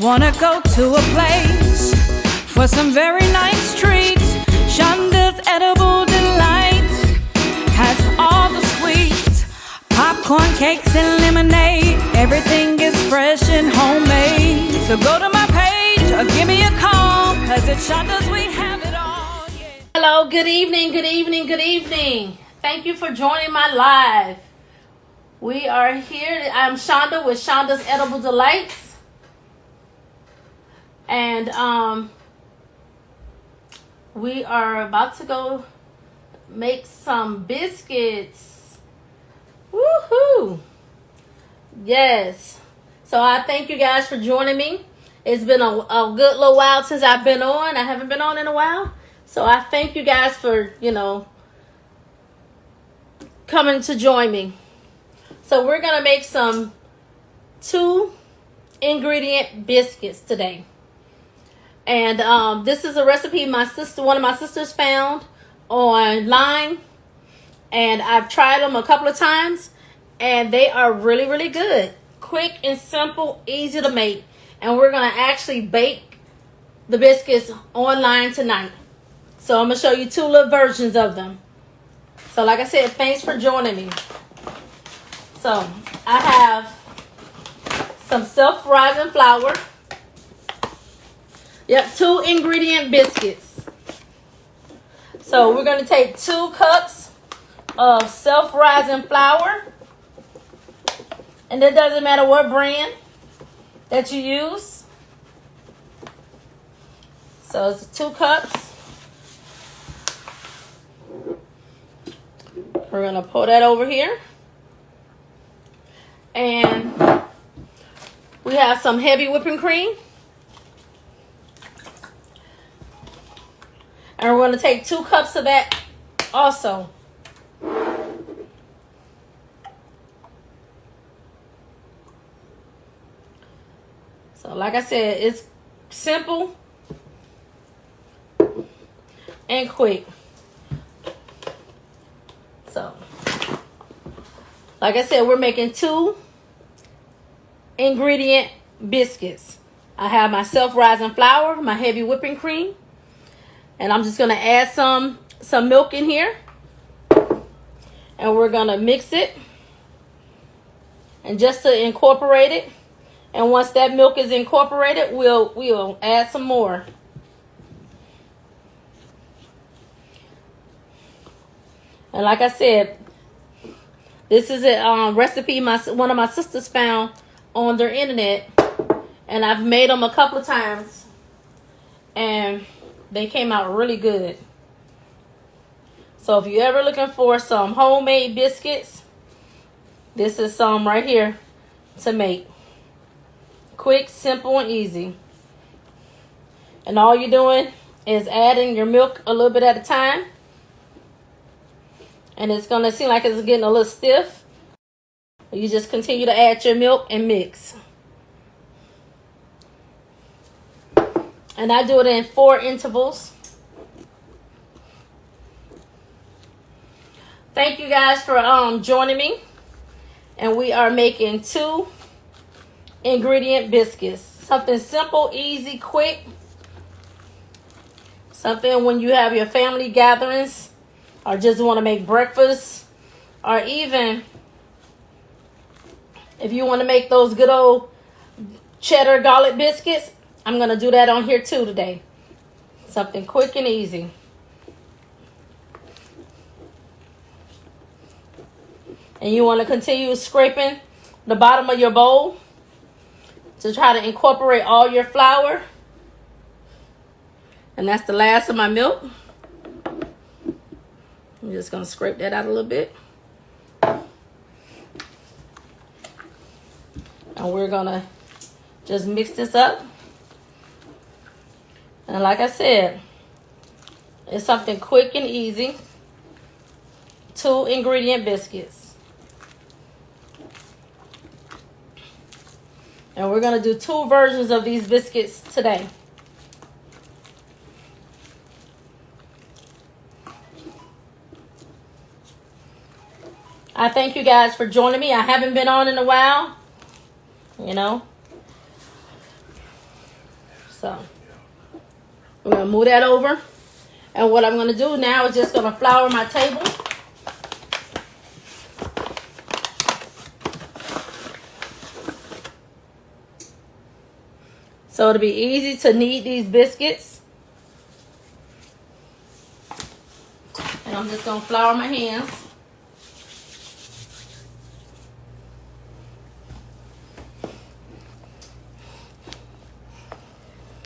Wanna go to a place for some very nice treats. Shonda's Edible Delights has all the sweets. Popcorn, cakes, and lemonade. Everything is fresh and homemade. So go to my page or give me a call, 'cause at Shonda's we have it all. Yeah. Hello, good evening, good evening, good evening. Thank you for joining my live. We are here. I'm Shonda with Shonda's Edible Delights. And we are about to go make some biscuits. Woohoo! Yes. So I thank you guys for joining me. It's been a good little while since I've been on. I haven't been on in a while. So I thank you guys for, coming to join me. So we're going to make some 2-ingredient biscuits today. And this is a recipe one of my sisters found online. And I've tried them a couple of times. And they are really, really good. Quick and simple, easy to make. And we're going to actually bake the biscuits online tonight. So I'm going to show you 2 little versions of them. So like I said, thanks for joining me. So I have some self-rising flour. Yep, 2-ingredient biscuits. So we're going to take 2 cups of self-rising flour. And it doesn't matter what brand that you use. So it's 2 cups. We're going to pour that over here. And we have some heavy whipping cream. And we're going to take 2 cups of that also. So like I said, it's simple and quick. So like I said, we're making 2-ingredient biscuits. I have my self-rising flour, my heavy whipping cream. And I'm just going to add some milk in here. And we're going to mix it. And just to incorporate it. And once that milk is incorporated, we'll add some more. And like I said, this is a recipe one of my sisters found on their internet. And I've made them a couple of times. And they came out really good. So if you're ever looking for some homemade biscuits, this is some right here to make. Quick, simple, and easy. And all you're doing is adding your milk a little bit at a time. And it's going to seem like it's getting a little stiff. You just continue to add your milk and mix. And I do it in 4 intervals. Thank you guys for joining me. And we are making 2-ingredient biscuits. Something simple, easy, quick. Something when you have your family gatherings or just want to make breakfast. Or even if you want to make those good old cheddar garlic biscuits. I'm going to do that on here too today. Something quick and easy. And you want to continue scraping the bottom of your bowl to try to incorporate all your flour. And that's the last of my milk. I'm just going to scrape that out a little bit. And we're going to just mix this up. And like I said, it's something quick and easy. 2-ingredient biscuits. And we're going to do 2 versions of these biscuits today. I thank you guys for joining me. I haven't been on in a while, you know. So I'm going to move that over. And what I'm going to do now is just going to flour my table. So it'll be easy to knead these biscuits. And I'm just going to flour my hands.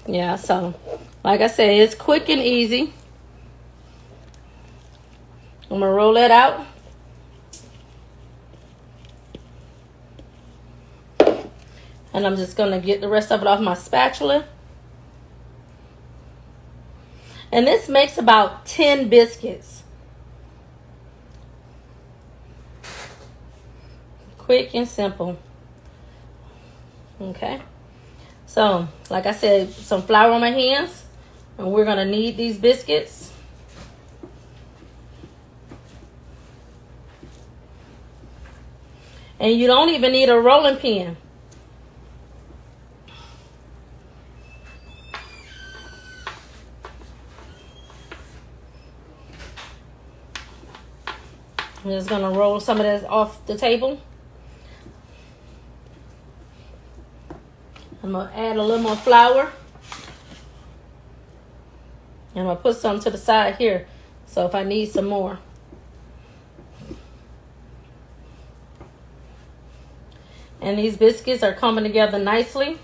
Yeah, so like I said, it's quick and easy. I'm going to roll that out. And I'm just going to get the rest of it off my spatula. And this makes about 10 biscuits. Quick and simple. Okay. So, like I said, some flour on my hands. And we're going to knead these biscuits. And you don't even need a rolling pin. I'm just going to roll some of this off the table. I'm going to add a little more flour. And I'm going to put some to the side here. So if I need some more. And these biscuits are coming together nicely.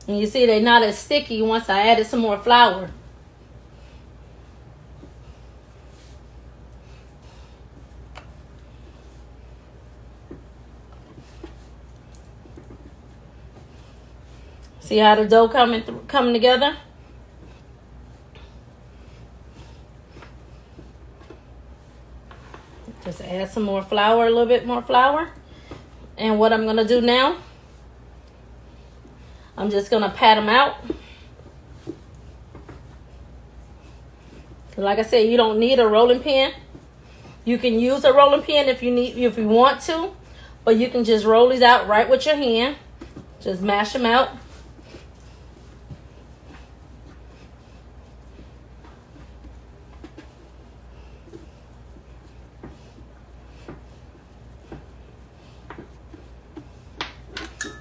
And you see they're not as sticky once I added some more flour. See how the dough coming together? Just add some more flour, a little bit more flour. And what I'm going to do now, I'm just going to pat them out. Like I said, you don't need a rolling pin. You can use a rolling pin if you want to, but you can just roll these out right with your hand. Just mash them out.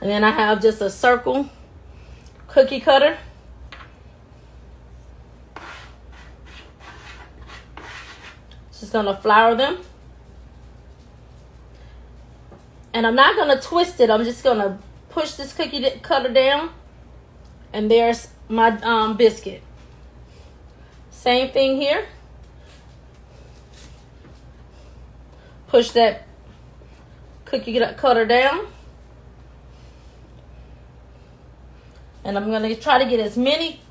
And then I have just a circle cookie cutter. Just gonna flour them. And I'm not gonna twist it. I'm just gonna push this cookie cutter down. And there's my biscuit. Same thing here. Push that cookie cutter down. And I'm going to try to get as many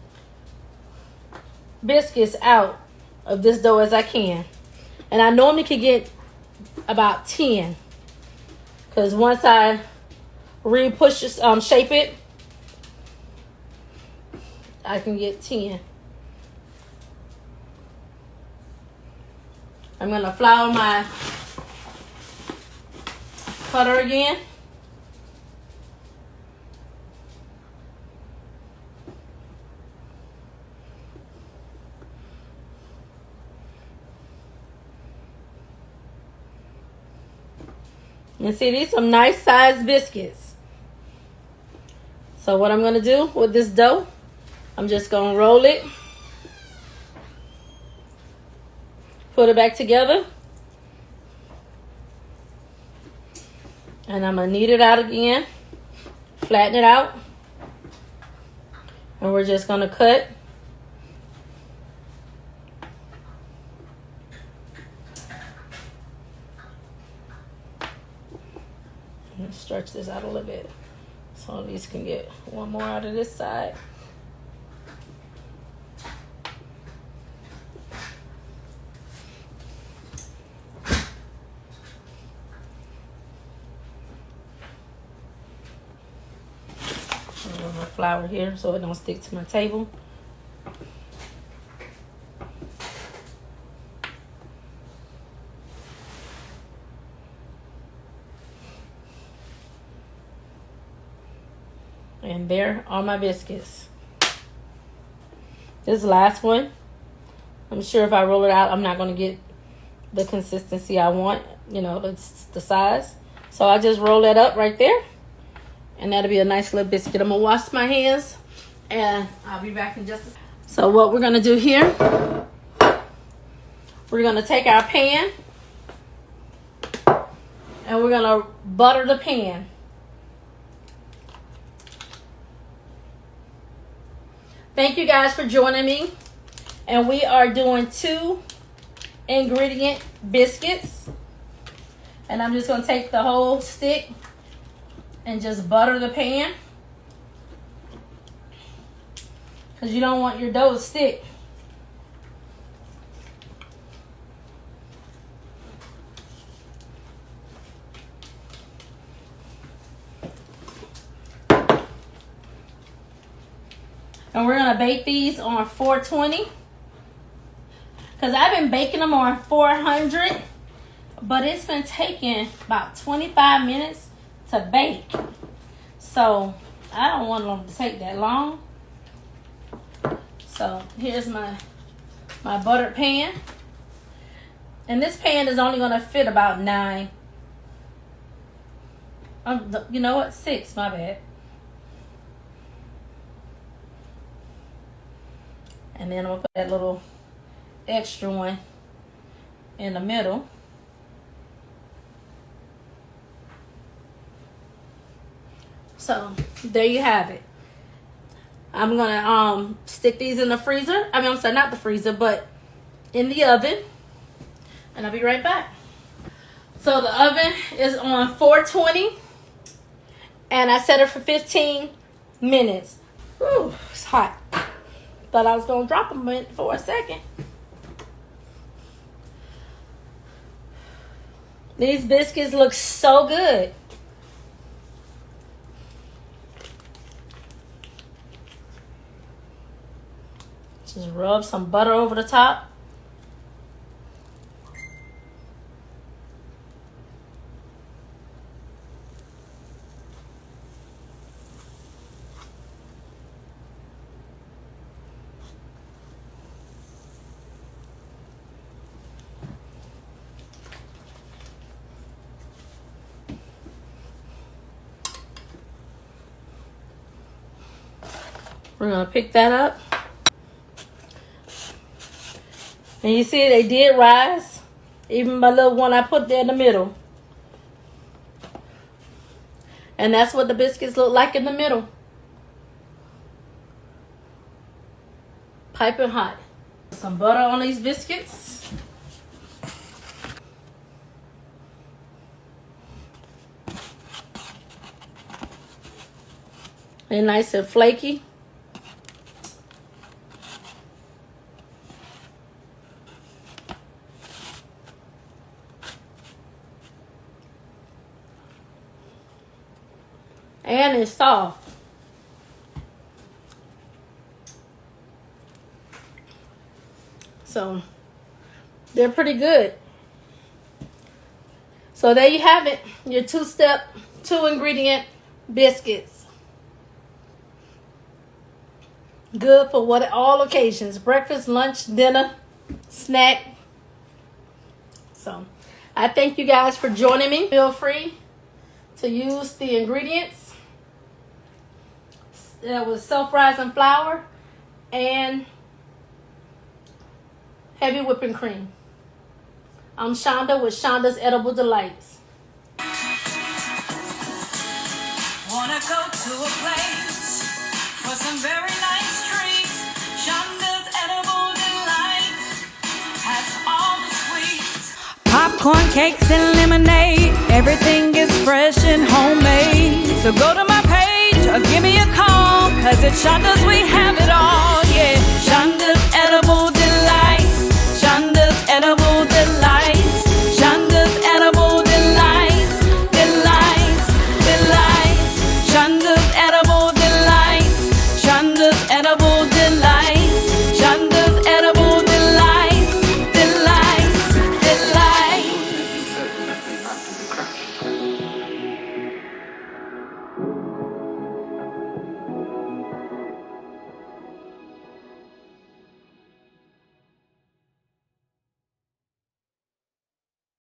biscuits out of this dough as I can. And I normally can get about 10. Because once I re-push this, shape it, I can get 10. I'm going to flour my cutter again. And see, these are some nice sized biscuits. So what I'm going to do with this dough, I'm just going to roll it. Put it back together. And I'm going to knead it out again. Flatten it out. And we're just going to cut. Stretch this out a little bit so at least can get one more out of this side. I'm gonna flour here so it don't stick to my table. And there are my biscuits. This last one, I'm sure if I roll it out, I'm not going to get the consistency I want, you know, the size. So I just roll that up right there. And that'll be a nice little biscuit. I'm going to wash my hands and I'll be back in just a second. So what we're going to do here, we're going to take our pan and we're going to butter the pan. Thank you guys for joining me. And we are doing 2 ingredient biscuits. And I'm just going to take the whole stick and just butter the pan. Because you don't want your dough to stick. And we're going to bake these on 420. Because I've been baking them on 400. But it's been taking about 25 minutes to bake. So I don't want them to take that long. So here's my buttered pan. And this pan is only going to fit about 9. You know what? 6, my bad. And then I'm going to put that little extra one in the middle. So there you have it. I'm going to stick these in the freezer. I mean, I'm sorry, not the freezer, but in the oven. And I'll be right back. So the oven is on 420. And I set it for 15 minutes. Ooh, it's hot. Thought I was going to drop them in for a second. These biscuits look so good. Just rub some butter over the top. We're going to pick that up. And you see they did rise. Even my little one I put there in the middle. And that's what the biscuits look like in the middle. Piping hot. Some butter on these biscuits. They're nice and flaky. And it's soft. So they're pretty good. So there you have it. Your 2-step, 2-ingredient biscuits. Good for all occasions. Breakfast, lunch, dinner, snack. So I thank you guys for joining me. Feel free to use the ingredients. That was self-rising flour and heavy whipping cream. I'm Shonda with Shonda's Edible Delights. Wanna go to a place for some very nice treats? Shonda's Edible Delights has all the sweets. Popcorn, cakes, and lemonade. Everything is fresh and homemade. So go to my page or give me a call, 'cause at Shonda's we have it all.